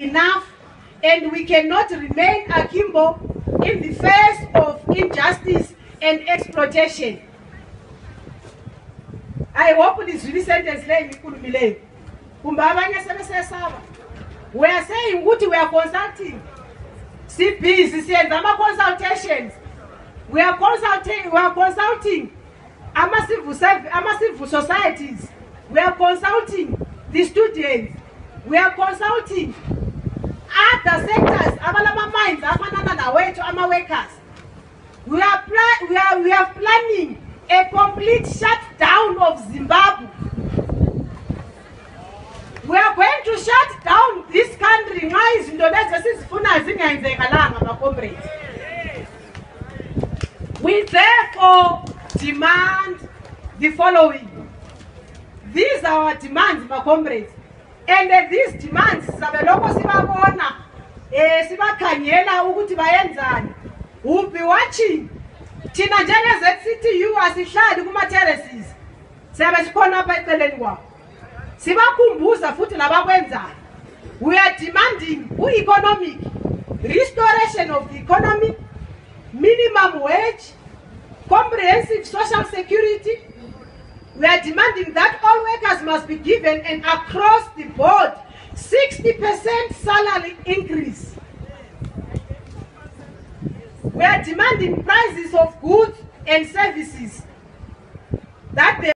enough, and we cannot remain akimbo in the face of injustice and exploitation. I hope this really sentence we are saying what we are consulting. CPs, consultations. We are consulting massive societies. We are consulting the students. We are consulting other sectors, our minds, our workers. We are planning a complete shutdown of Zimbabwe. We are going to shut down this country. We therefore demand the following. These are our demands, my comrades. And these demands, we'll be watching. Tina Jana ZCTU asihlali kuma terraces. Sebesikhona apha eceleni. Sibakhumbuza futhi nabakwenzayo. We are demanding economic restoration of the economy, minimum wage, comprehensive social security. We are demanding that all workers must be given an across the board 60% salary increase. We are demanding prices of goods and services that they